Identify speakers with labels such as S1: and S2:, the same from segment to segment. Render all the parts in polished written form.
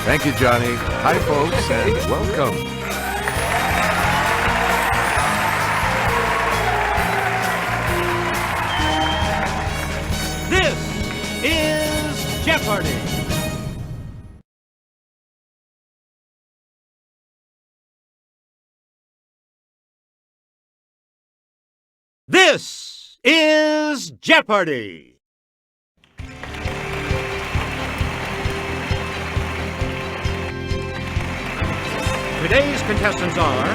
S1: Thank you, Johnny. Hi, folks, and welcome.
S2: This is Jeopardy! This is Jeopardy! Today's contestants are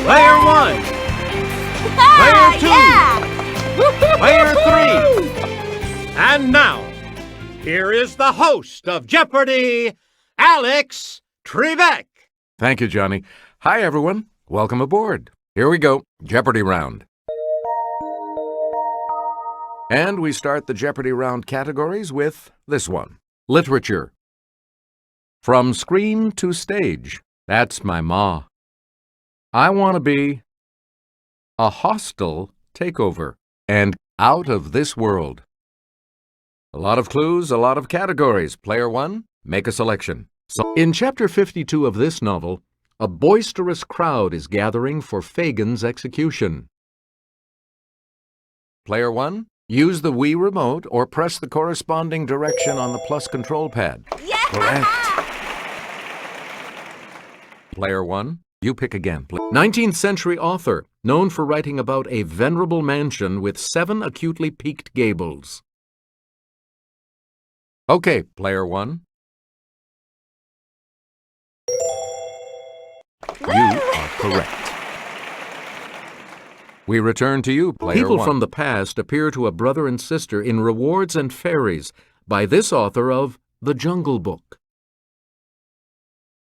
S2: Player 1, Player 2, Player 3, and now, here is the host of Jeopardy, Alex Trebek.
S1: Thank you, Johnny. Hi, everyone. Welcome aboard. Here we go. Jeopardy round. And we start the Jeopardy round categories with this one. Literature. From screen to stage. That's my ma. I want to be a hostile takeover and out of this world. A lot of clues, a lot of categories. Player 1, make a selection. So, in Chapter 52 of this novel, a boisterous crowd is gathering for Fagin's execution. Player 1, use the Wii remote or press the corresponding direction on the plus control pad.
S3: Yeah!
S1: Correct. Player 1, you pick again. 19th century author, known for writing about a venerable mansion with 7 acutely peaked gables. Okay, Player 1. You are correct. We return to you, Player 1. People from the past appear to a brother and sister in Rewards and Fairies by this author of The Jungle Book.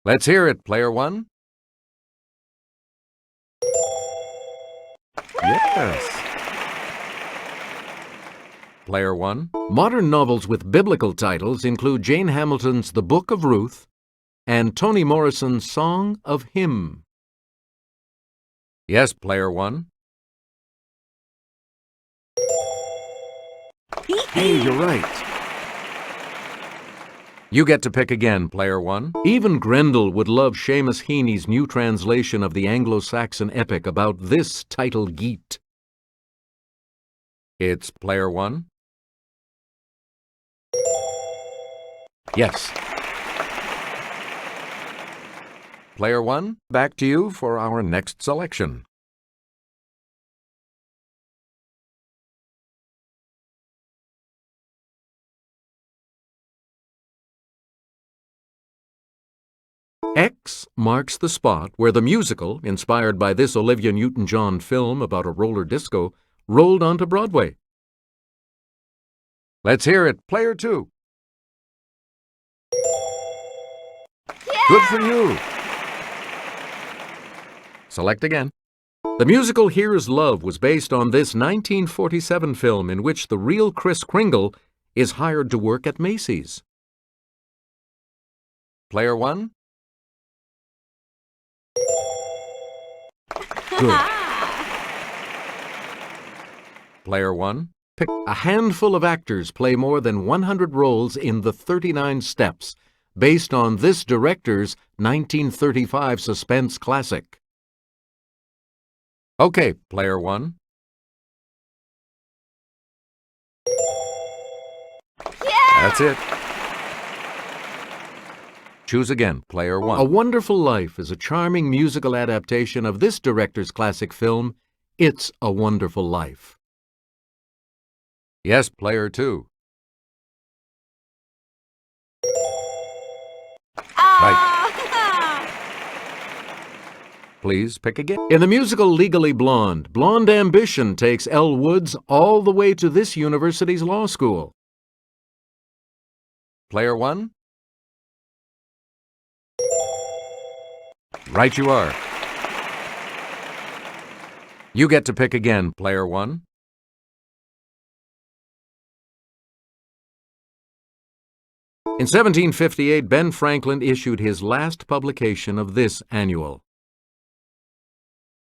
S1: Let's hear it, Player 1. Yes. Player 1. Modern novels with biblical titles include Jane Hamilton's The Book of Ruth and Toni Morrison's Song of Him. Yes, Player 1. Hey, you're right. You get to pick again, Player 1. Even Grendel would love Seamus Heaney's new translation of the Anglo-Saxon epic about this title geet. It's Player 1. Yes. Player 1, back to you for our next selection. X marks the spot where the musical, inspired by this Olivia Newton-John film about a roller disco, rolled onto Broadway. Let's hear it, Player 2.
S3: Yeah!
S1: Good for you. Select again. The musical Here's Love was based on this 1947 film in which the real Kris Kringle is hired to work at Macy's. Player 1. Good. Player 1. Pick. A handful of actors play more than 100 roles in The 39 Steps, based on this director's 1935 suspense classic. Okay, Player 1.
S3: Yeah!
S1: That's it. Choose again, Player 1. A Wonderful Life is a charming musical adaptation of this director's classic film, It's a Wonderful Life. Yes, Player 2. Right. Please pick again. In the musical Legally Blonde, blonde ambition takes Elle Woods all the way to this university's law school. Player 1. Right you are. You get to pick again, Player 1. In 1758, Ben Franklin issued his last publication of this annual.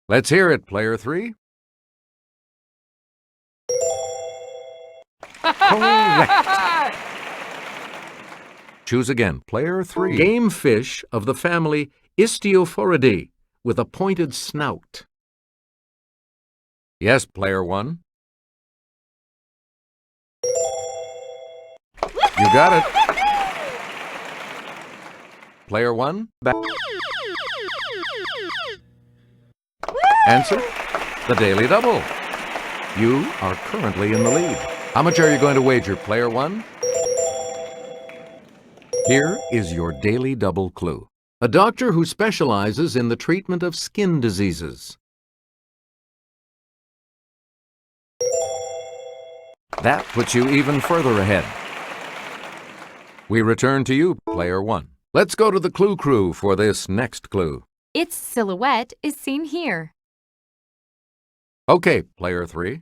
S1: Let's hear it, Player 3. Correct. Choose again. Player 3. Game fish of the family Istiophoridae with a pointed snout. Yes, Player 1. You got it. Player 1, back. Answer, the Daily Double. You are currently in the lead. How much are you going to wager, Player 1? Here is your Daily Double clue. A doctor who specializes in the treatment of skin diseases. That puts you even further ahead. We return to you, Player 1. Let's go to the Clue Crew for this next clue.
S4: Its silhouette is seen here.
S1: Okay, Player 3.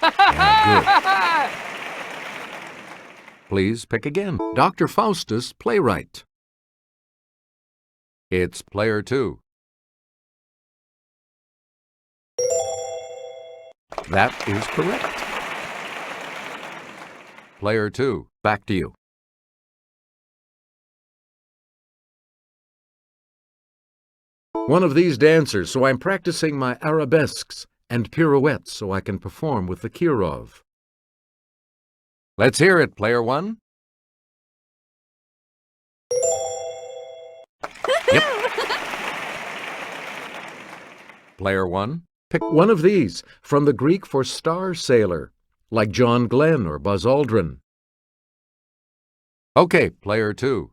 S1: Yeah, good. Please pick again. Dr. Faustus, playwright. It's Player 2. That is correct. Player 2, back to you. One of these dancers, so I'm practicing my arabesques and pirouettes so I can perform with the Kirov. Let's hear it, Player 1. Yep. Player 1, pick one of these from the Greek for star sailor, like John Glenn or Buzz Aldrin. Okay, Player 2.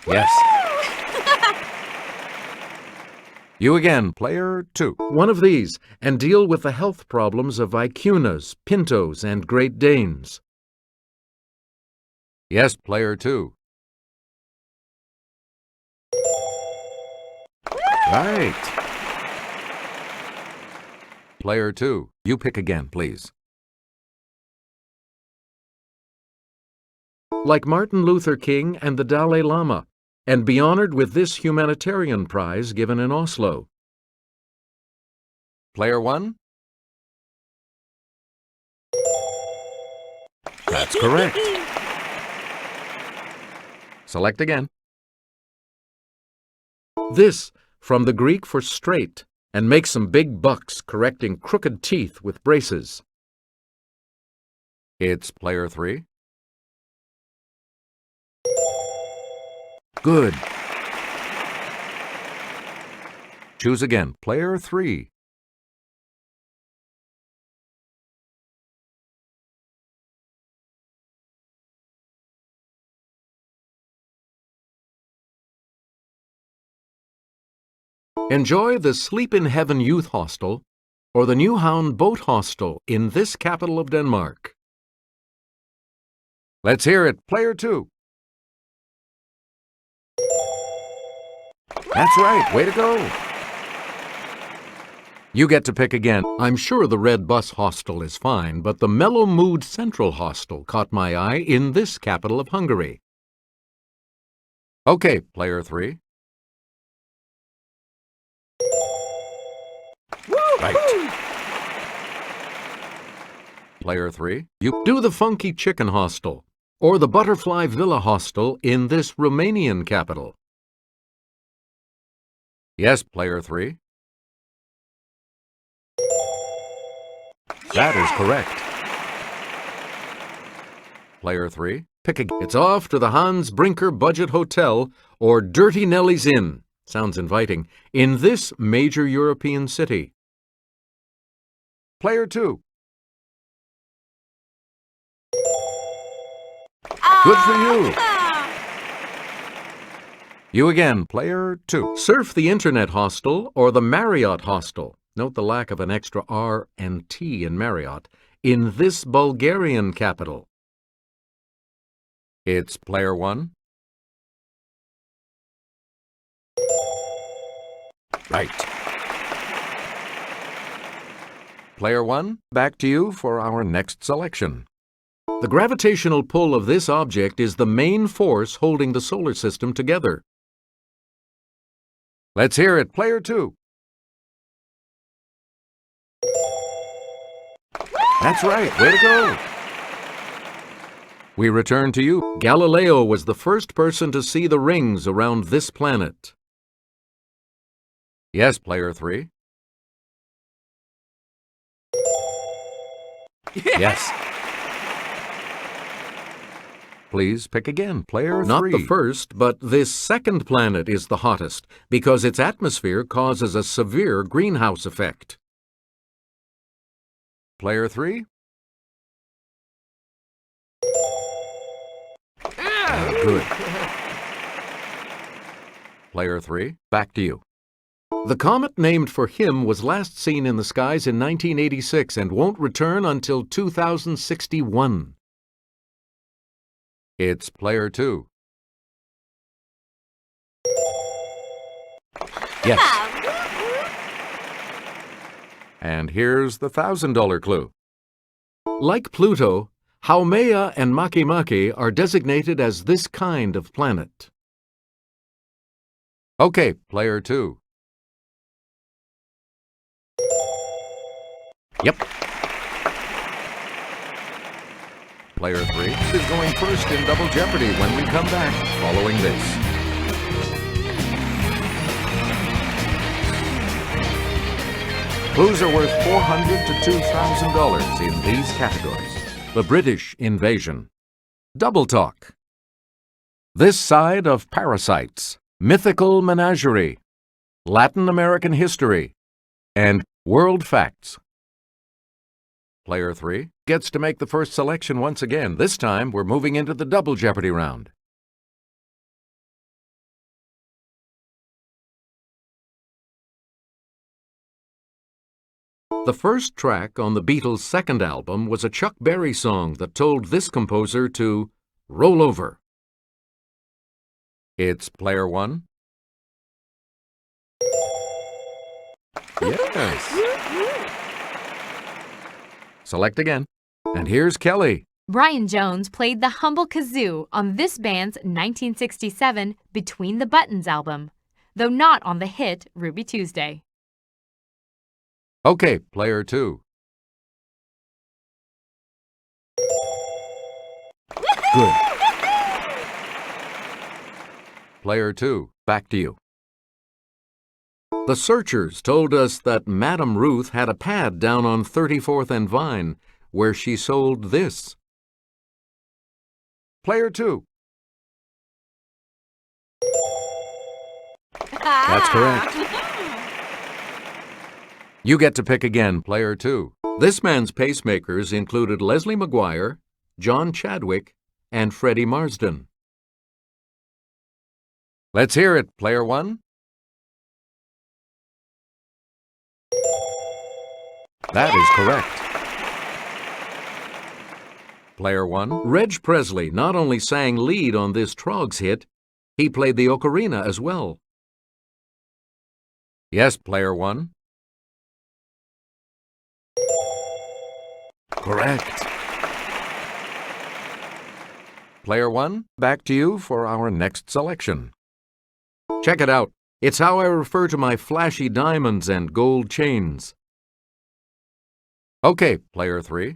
S1: Yes. You again, Player 2. One of these, and deal with the health problems of vicunas, pintos, and Great Danes. Yes, Player 2. Right. Player 2, you pick again, please. Like Martin Luther King and the Dalai Lama, and be honored with this humanitarian prize given in Oslo. Player 1? That's correct. Select again. This from the Greek for straight, and make some big bucks correcting crooked teeth with braces. It's Player 3. Good. Choose again, Player 3. Enjoy the Sleep in Heaven Youth Hostel or the Newhound Boat Hostel in this capital of Denmark. Let's hear it, Player 2. That's right, way to go. You get to pick again. I'm sure the Red Bus Hostel is fine, but the Mellow Mood Central Hostel caught my eye in this capital of Hungary. Okay, Player 3. Right. Player 3, you do the Funky Chicken Hostel or the Butterfly Villa Hostel in this Romanian capital. Yes, Player 3. That is correct. Player 3, pick again. It's off to the Hans Brinker Budget Hotel or Dirty Nellie's Inn, sounds inviting, in this major European city. Player 2. Good for you. You again, Player 2. Surf the Internet Hostel or the Marriott Hostel. Note the lack of an extra R and T in Marriott in this Bulgarian capital. It's Player 1. Right. Player 1, back to you for our next selection. The gravitational pull of this object is the main force holding the solar system together. Let's hear it, Player 2. That's right. Way to go. We return to you. Galileo was the first person to see the rings around this planet. Yes, player 3. Yes. Please pick again, player 3. Not the first, but this second planet is the hottest because its atmosphere causes a severe greenhouse effect. Player 3. Good. Player 3, back to you. The comet named for him was last seen in the skies in 1986 and won't return until 2061. It's player 2. Yes. And here's the $1,000 clue. Like Pluto, Haumea and Makemake are designated as this kind of planet. Okay, player 2. Yep. Player 3 is going first in Double Jeopardy when we come back following this. Clues are worth $400 to $2,000 in these categories. The British invasion. Double talk. This side of parasites. Mythical menagerie. Latin American history. And world facts. Player 3 gets to make the first selection once again. This time, we're moving into the Double Jeopardy round. The first track on the Beatles' second album was a Chuck Berry song that told this composer to roll over. It's player 1. Yes. Select again. And here's Kelly.
S4: Brian Jones played the humble kazoo on this band's 1967 Between the Buttons album, though not on the hit Ruby Tuesday.
S1: Okay, player 2. Good. Player 2, back to you. The searchers told us that Madame Ruth had a pad down on 34th and Vine, where she sold this. Player 2. That's correct. You get to pick again, player 2. This man's pacemakers included Leslie McGuire, John Chadwick, and Freddie Marsden. Let's hear it, player 1. That is correct. Player 1. Reg Presley not only sang lead on this Trogs hit, he played the ocarina as well. Yes, player 1. Correct. Player 1, back to you for our next selection. Check it out. It's how I refer to my flashy diamonds and gold chains. Okay, player 3.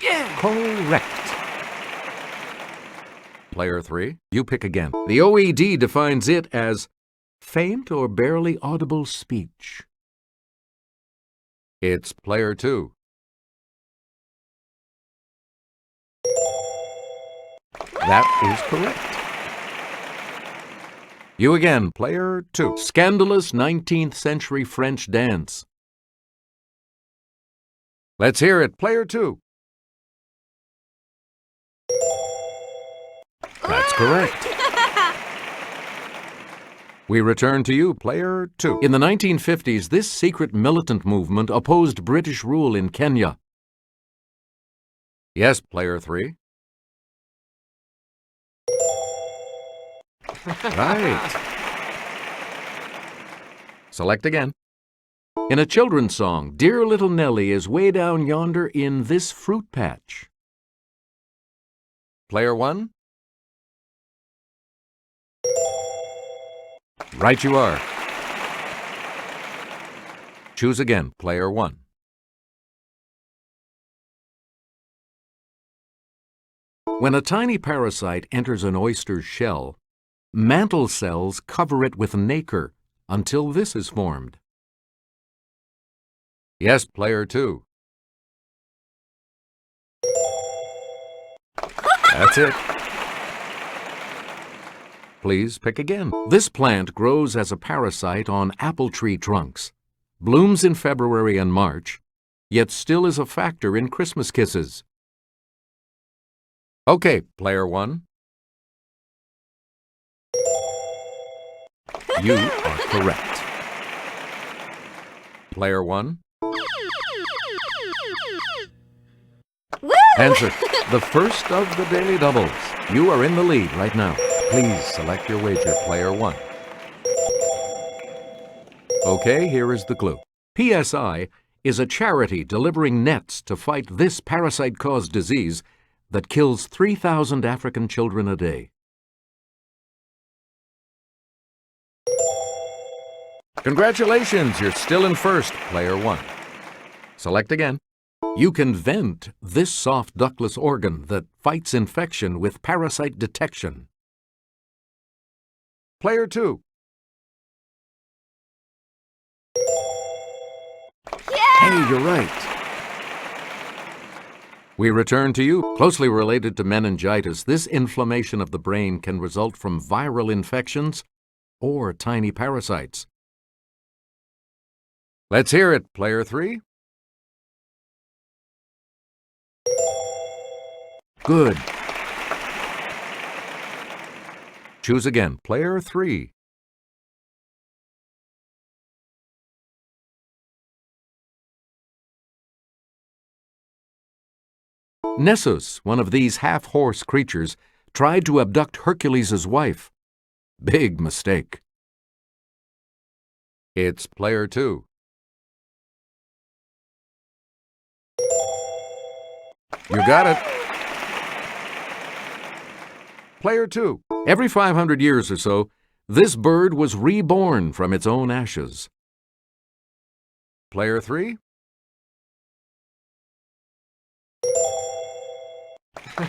S1: Yeah! Correct. Player 3, you pick again. The OED defines it as faint or barely audible speech. It's player 2. That is correct. You again, player 2. Scandalous 19th century French dance. Let's hear it, player 2. That's correct. We return to you, player 2. In the 1950s, this secret militant movement opposed British rule in Kenya. Yes, player 3. Right. Select again. In a children's song, Dear Little Nellie is way down yonder in this fruit patch. Player 1. Right you are. Choose again, player 1. When a tiny parasite enters an oyster's shell, mantle cells cover it with nacre until this is formed. Yes, player 2. That's it. Please pick again. This plant grows as a parasite on apple tree trunks, blooms in February and March, yet still is a factor in Christmas kisses. Okay, player 1. You are correct. Player 1.
S3: Woo!
S1: Answer. The first of the daily doubles. You are in the lead right now. Please select your wager, player 1. Okay, here is the clue. PSI is a charity delivering nets to fight this parasite-caused disease that kills 3,000 African children a day. Congratulations, you're still in first, player 1. Select again. You can vent this soft ductless organ that fights infection with parasite detection. Player 2. Hey, you're right. We return to you. Closely related to meningitis, this inflammation of the brain can result from viral infections or tiny parasites. Let's hear it, player 3. Good. Choose again, player 3. Nessus, one of these half-horse creatures, tried to abduct Hercules' wife. Big mistake. It's player 2. You got it. Player 2. Every 500 years or so, this bird was reborn from its own ashes. Player 3.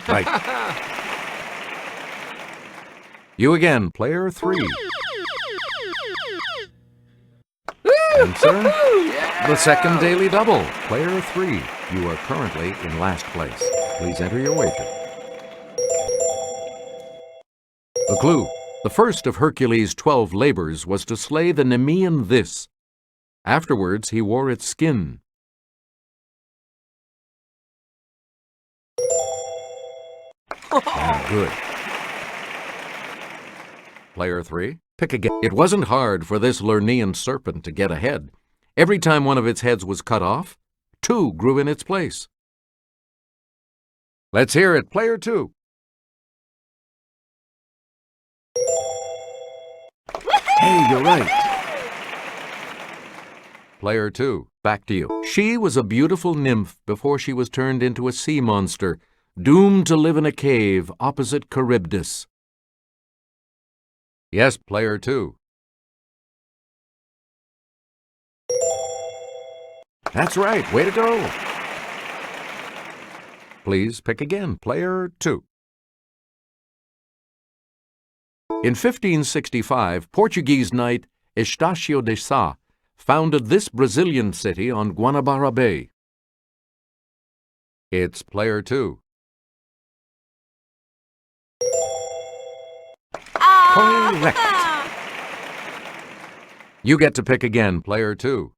S1: Right. You again, player 3. Answer. The second daily double, player 3. You are currently in last place. Please enter your wager. The clue. The first of Hercules' 12 labors was to slay the Nemean This. Afterwards, he wore its skin. Good. Player 3, pick again. It wasn't hard for this Lernaean serpent to get ahead. Every time one of its heads was cut off, 2 grew in its place. Let's hear it, player 2. Hey, you're right. Player 2, back to you. She was a beautiful nymph before she was turned into a sea monster, doomed to live in a cave opposite Charybdis. Yes, player 2. That's right. Way to go. Please pick again, player 2. In 1565, Portuguese knight Estácio de Sá founded this Brazilian city on Guanabara Bay. It's player 2. Correct. You get to pick again, player 2.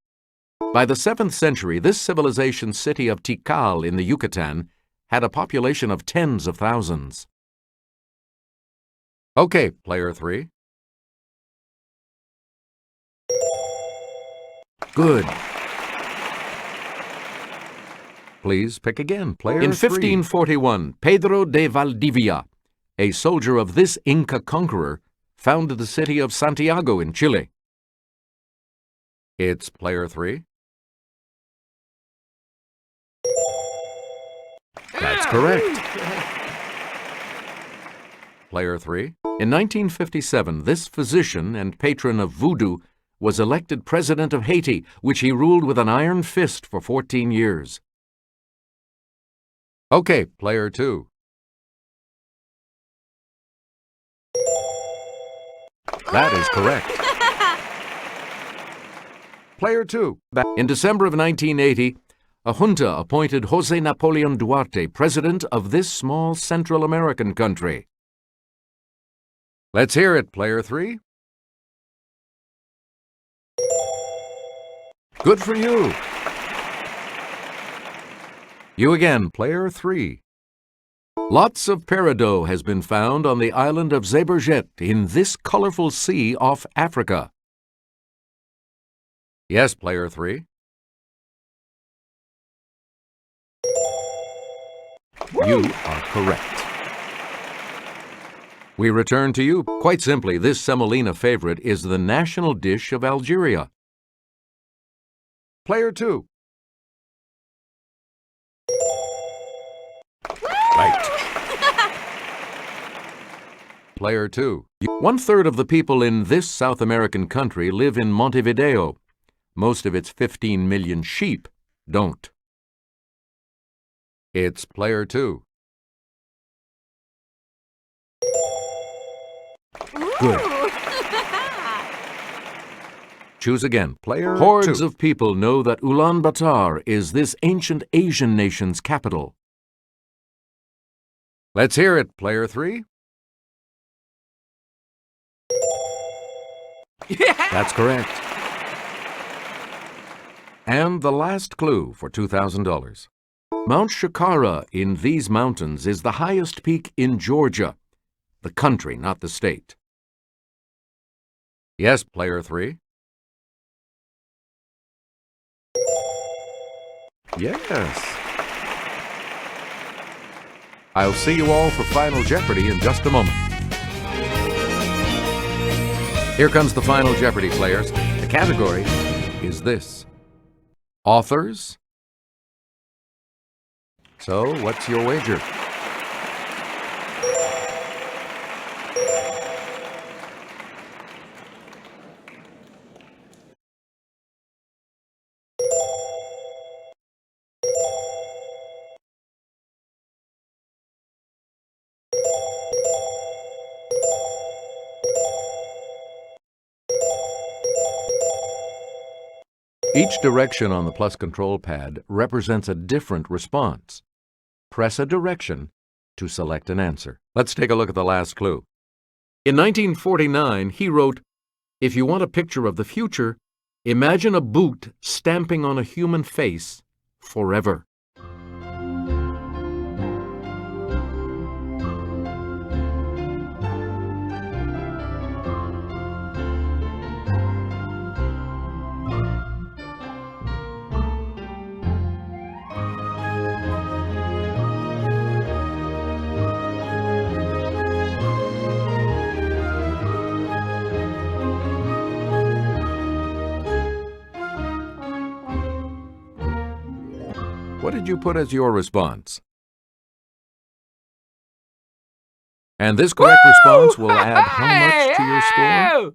S1: By the 7th century, this civilization's city of Tikal in the Yucatan had a population of tens of thousands. Okay, player 3. Good. Please pick again, player 3. In 1541, Pedro de Valdivia, a soldier of this Inca conqueror, founded the city of Santiago in Chile. It's player 3. That's correct. Player 3. In 1957, this physician and patron of voodoo was elected president of Haiti, which he ruled with an iron fist for 14 years? Okay, player 2. That is correct. Player 2. In December of 1980, a junta appointed José Napoleón Duarte president of this small Central American country. Let's hear it, player 3. Good for you. You again, player 3. Lots of peridot has been found on the island of Zeebrugge in this colorful sea off Africa. Yes, player 3. You are correct. We return to you. Quite simply, this semolina favorite is the national dish of Algeria. Player 2. Right. Player 2. 1/3 of the people in this South American country live in Montevideo. Most of its 15 million sheep don't. It's player 2. Good. Choose again, player 2. Hordes of people know that Ulaanbaatar is this ancient Asian nation's capital. Let's hear it, player 3. Yeah! That's correct. And the last clue for $2,000. Mount Shikara in these mountains is the highest peak in Georgia, the country, not the state. Yes, player 3. Yes. I'll see you all for Final Jeopardy in just a moment. Here comes the Final Jeopardy, players. The category is this: authors. So, what's your wager? Each direction on the plus control pad represents a different response. Press a direction to select an answer. Let's take a look at the last clue. In 1949, he wrote, "If you want a picture of the future, imagine a boot stamping on a human face forever." What did you put as your response? And this correct response will add how much to your score?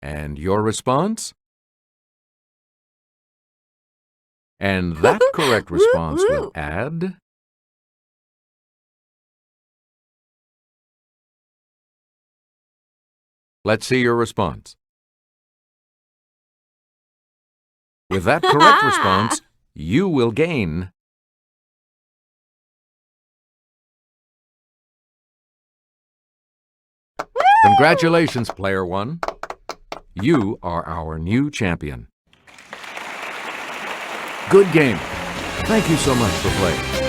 S1: And your response? And that correct response will add... Let's see your response. With that correct response, you will gain Congratulations, player 1. You are our new champion. Good game. Thank you so much for playing.